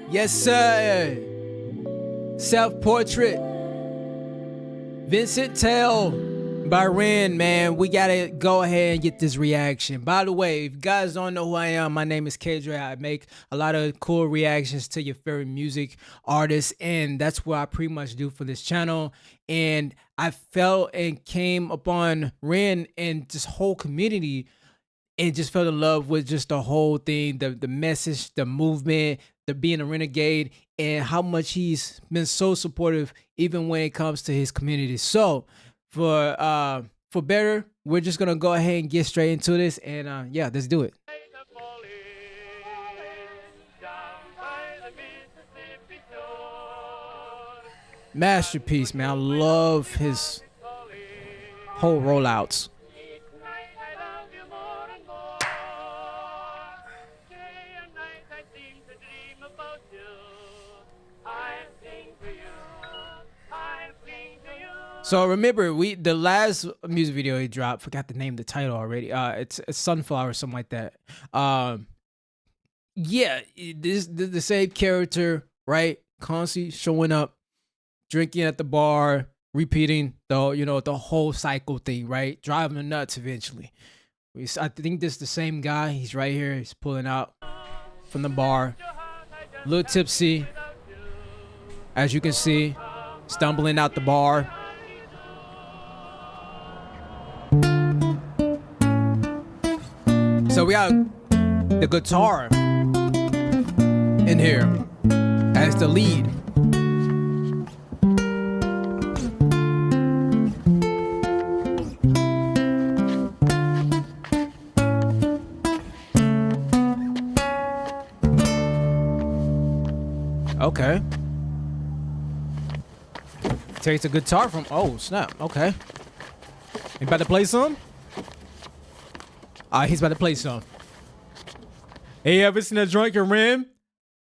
Yes, sir. Self-portrait. Vincent Tell by Ren, man. We gotta go ahead and get this reaction. By the way, if you guys don't know who I am, my name is KJ. I make a lot of cool reactions to your favorite music artists, and that's what I pretty much do for this channel. And I felt and came upon Ren and this whole community and just fell in love with just the whole thing, the message, the movement, the being a renegade, and how much he's been so supportive even when it comes to his community. So for better, we're just gonna go ahead and get straight into this, and yeah, let's do it. Masterpiece, man. I love his whole rollouts. So remember, the last music video he dropped, forgot the name, the title already. It's Sunflower or something like that. Yeah, this the same character, right? Constantly showing up, drinking at the bar, repeating the whole cycle thing, right? Driving him nuts eventually. I think this is the same guy. He's right here. He's pulling out from the bar, a little tipsy, as you can see, stumbling out the bar. So we got the guitar in here as the lead. Okay. Takes the guitar from, oh snap, okay. You about to play some? He's about to play some. Hey, ever seen a drunken Ren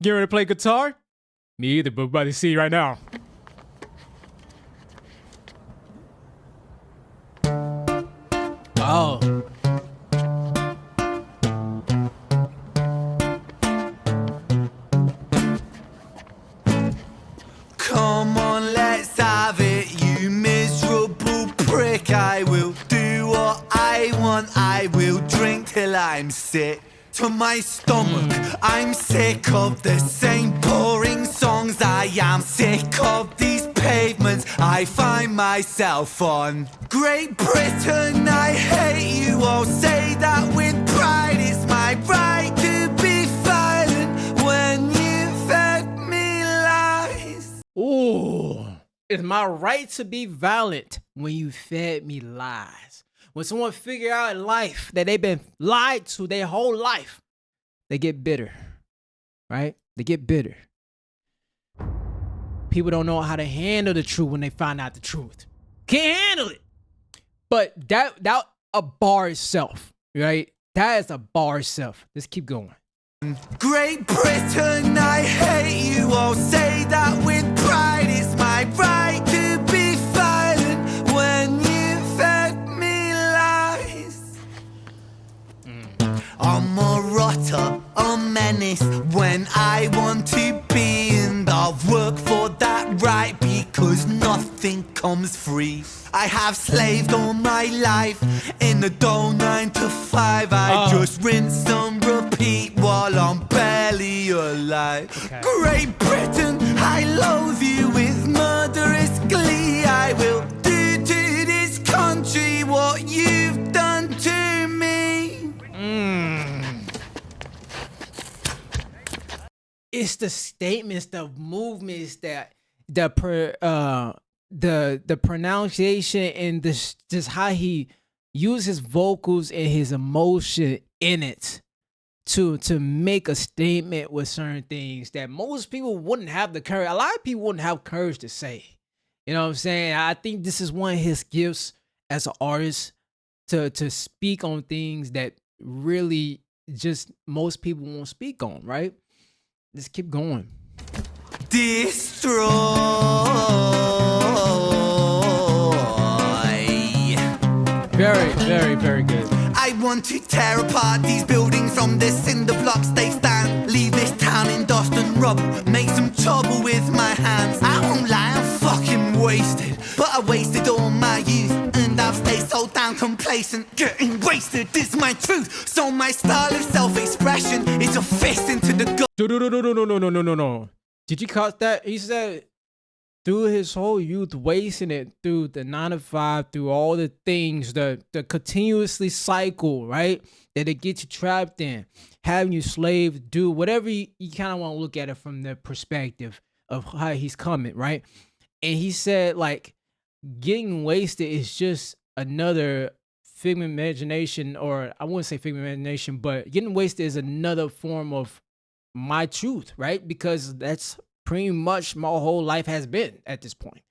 getting ready to play guitar? Me either, but about to see right now. Oh. Come on, let's have it, you miserable prick. I will do what I want. I will drink till I'm sick to my stomach. I'm sick of the same boring songs. I am sick of these pavements I find myself on. Great Britain, I hate you. I'll say that with pride. It's my right to be violent when you fed me lies. Ooh, it's my right to be violent when you fed me lies. When someone figure out in life that they've been lied to their whole life, they get bitter, right? They get bitter. People don't know how to handle the truth when they find out the truth. Can't handle it. But that a bar itself, right? That is a bar itself. Let's keep going. Great Britain, I hate you. I'll say that with pride. It's my right to be violent when you fed me lies. I'm a rotter, a menace when I want to be, and I'll work for that right because nothing comes free. I have slaved all my life in a dull 9 to 5. I just rinse and repeat while I'm barely alive. Okay. Great Britain, I loathe you with murderous glee. I will do to this country what you've done to me. It's the statements, the movements, that the pronunciation, and just how he uses vocals and his emotion in it to make a statement with certain things that most people wouldn't have the courage. A lot of people wouldn't have courage to say. You know what I'm saying? I think this is one of his gifts as an artist, to speak on things that really just most people won't speak on, right? Let's keep going. Destroy. Very, very, very good. I want to tear apart these buildings from the cinder blocks they stand. Leave this town in dust. rust and rubble, make some trouble with my hands. I won't lie, I'm fucking wasted, but I wasted all my youth, and I've stayed so damn complacent. Getting wasted is my truth, so my style of self-expression is a fist into the gut. No. Did you catch that? He said through his whole youth, wasting it through the 9 to 5, through all the things, the continuously cycle, right? That it gets you trapped in, having you slave, do whatever you kind of want to look at it from the perspective of how he's coming, right? And he said, like, getting wasted is just another figment of imagination, or I wouldn't say figment of imagination, but getting wasted is another form of my truth, right? Because that's pretty much my whole life has been at this point.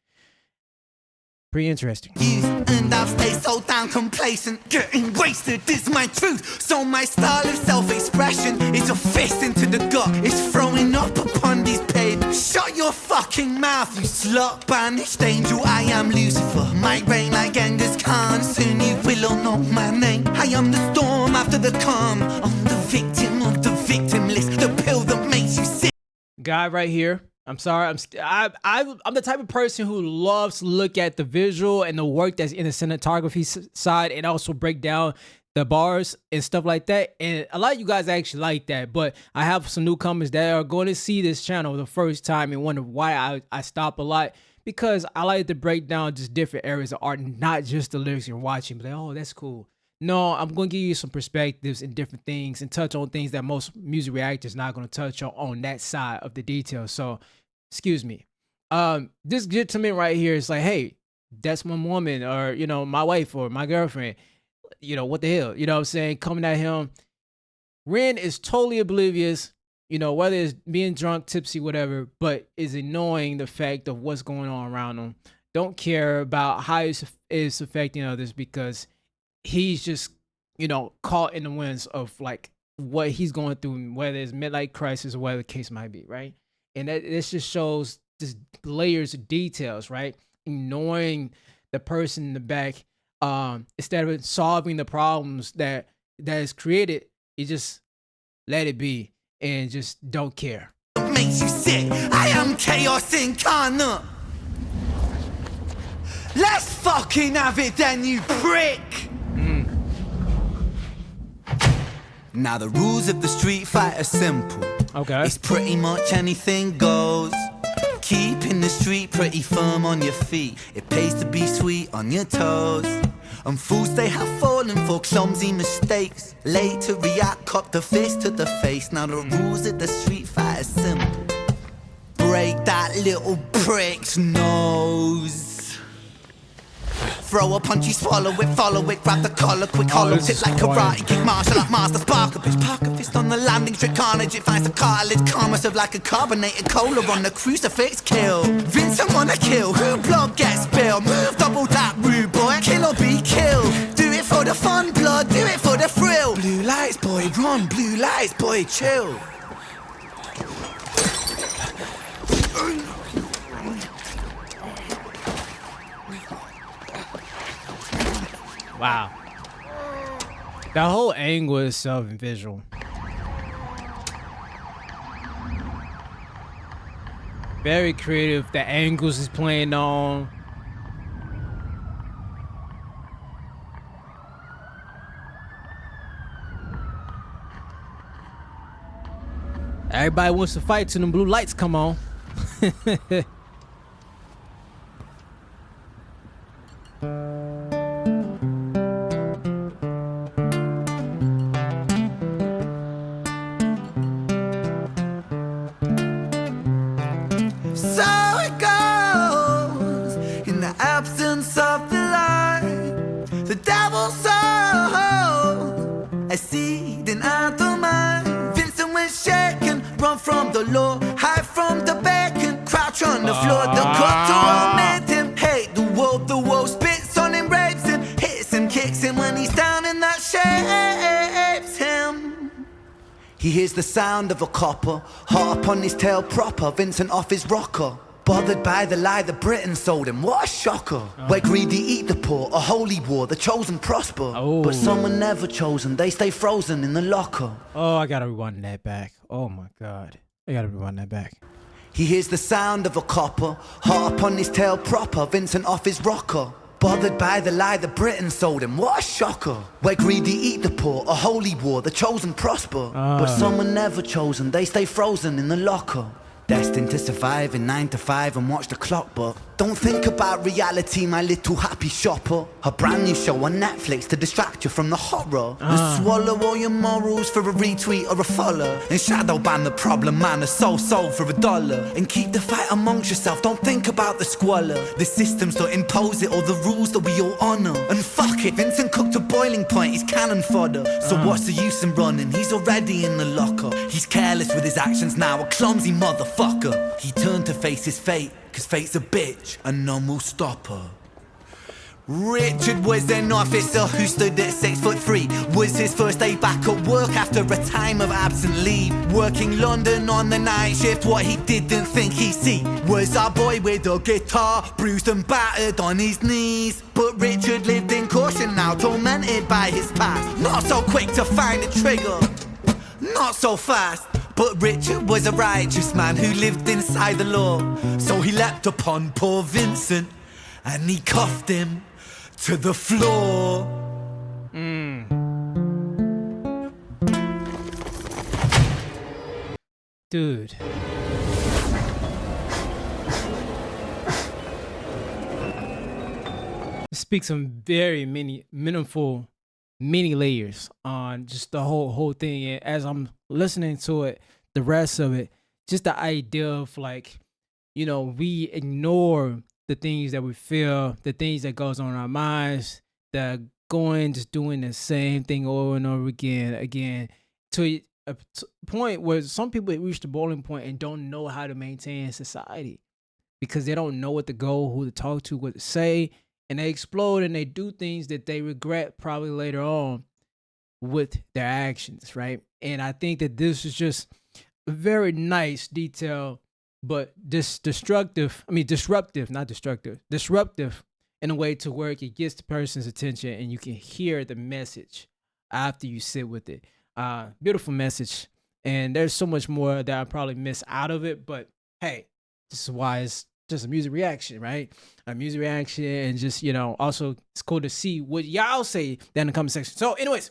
Pretty interesting. And I've stayed so damn complacent. Getting wasted is my truth, so my style of self-expression is a fist into the gut. It's throwing up upon these pages. Shut your fucking mouth, you slut. Banished angel, I am Lucifer. Might reign like Genghis Khan. Soon you will all know my name. I am the storm after the calm. I'm the victim of the victim list, the pill that makes you sick. Guy right here. I'm sorry. I'm the type of person who loves to look at the visual and the work that's in the cinematography side, and also break down the bars and stuff like that. And a lot of you guys actually like that, but I have some newcomers that are going to see this channel the first time and wonder why I stop a lot, because I like to break down just different areas of art, not just the lyrics you're watching. But like, oh, that's cool. No, I'm going to give you some perspectives and different things and touch on things that most music reactors not going to touch on that side of the details. So, excuse me. This gentleman right here is like, hey, that's my woman, or, you know, my wife or my girlfriend. You know, what the hell? You know what I'm saying? Coming at him. Ren is totally oblivious, you know, whether it's being drunk, tipsy, whatever, but is ignoring the fact of what's going on around him. Don't care about how it's affecting others, because he's just, you know, caught in the winds of like what he's going through, whether it's midlife crisis or whatever the case might be, right? And this just shows just layers of details, right? Ignoring the person in the back, instead of solving the problems that is created, you just let it be and just don't care. Makes you sick. I am chaos incarnate. Let's fucking have it then, you prick. Now the rules of the street fight are simple. Okay. It's pretty much anything goes. Keeping the street pretty firm on your feet. It pays to be sweet on your toes. And fools they have fallen for clumsy mistakes. Late to react, cop the fist to the face. Now the rules of the street fight are simple. Break that little prick's nose. Throw a punch, you swallow it, follow it, grab the collar, quick hollow tip like karate, kick martial art master, spark a bitch, park a fist on the landing, straight carnage, it finds the cartilage, karma serve like a carbonated cola on the crucifix, kill. Vincent wanna kill, who blood gets spilled, move double that rude boy, kill or be killed. Do it for the fun, blood, do it for the thrill. Blue lights, boy, run, blue lights, boy, chill. Wow. That whole angle itself and visual. Very creative. The angles is playing on. Everybody wants to fight till them blue lights come on. So it goes in the absence of the light. The devil's soul, a seed in the mind. Vincent was shaken, run from the law, hide from the beacon, crouch on the floor. The cut to omit him, hate the world spits on him, rapes him, hits him, kicks him when he's down, and that shapes him. He hears the sound of a copper, hot upon his tail proper, Vincent off his rocker. Bothered by the lie the Britain sold him, what a shocker. Where greedy eat the poor, a holy war, the chosen prosper. But some are never chosen, they stay frozen in the locker. Oh, I gotta rewind that back. Oh my God. I gotta run that back. He hears the sound of a copper, hot upon his tail proper, Vincent off his rocker. Bothered by the lie that Britain sold him, what a shocker. Where greedy eat the poor, a holy war, the chosen prosper. But some are never chosen, they stay frozen in the locker. Destined to survive in 9 to 5 and watch the clock, but don't think about reality, my little happy shopper. A brand new show on Netflix to distract you from the horror. And swallow all your morals for a retweet or a follow. And shadow ban the problem man, a soul for $1. And keep the fight amongst yourself, don't think about the squalor. The systems don't impose it or the rules that we all honour. And fuck it, Vincent cooked to boiling point, he's cannon fodder. So what's the use in running, he's already in the locker. He's careless with his actions now, a clumsy motherfucker. He turned to face his fate, cause fate's a bitch and none will stop her. Richard was an officer who stood at 6'3". Was his first day back at work after a time of absent leave. Working London on the night shift, what he didn't think he'd see was our boy with a guitar, bruised and battered on his knees. But Richard lived in caution now, tormented by his past. Not so quick to find a trigger, not so fast. But Richard was a righteous man who lived inside the law. So he leapt upon poor Vincent and he cuffed him to the floor. Dude. It speaks some very many layers on just the whole thing. And as I'm listening to it, the rest of it, just the idea of like, you know, we ignore the things that we feel, the things that goes on in our minds, that going just doing the same thing over and over again to a point where some people reach the boiling point and don't know how to maintain society because they don't know what to go, who to talk to, what to say, and they explode and they do things that they regret probably later on with their actions, right? And I think that this is just a very nice detail, but disruptive in a way to where it gets the person's attention and you can hear the message after you sit with it. Beautiful message. And there's so much more that I probably miss out of it, but hey, this is why it's just a music reaction, right? A music reaction, and just, you know, also it's cool to see what y'all say down in the comment section. So anyways,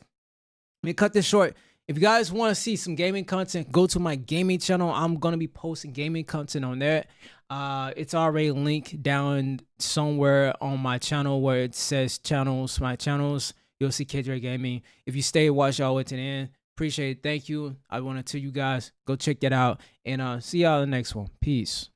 let me cut this short. If you guys want to see some gaming content, go to my gaming channel. I'm going to be posting gaming content on there. It's already linked down somewhere on my channel where it says channels, my channels. You'll see KJ Gaming. If you stay, watch y'all with it in. Appreciate it. Thank you. I want to tell you guys, go check that out. And see y'all in the next one. Peace.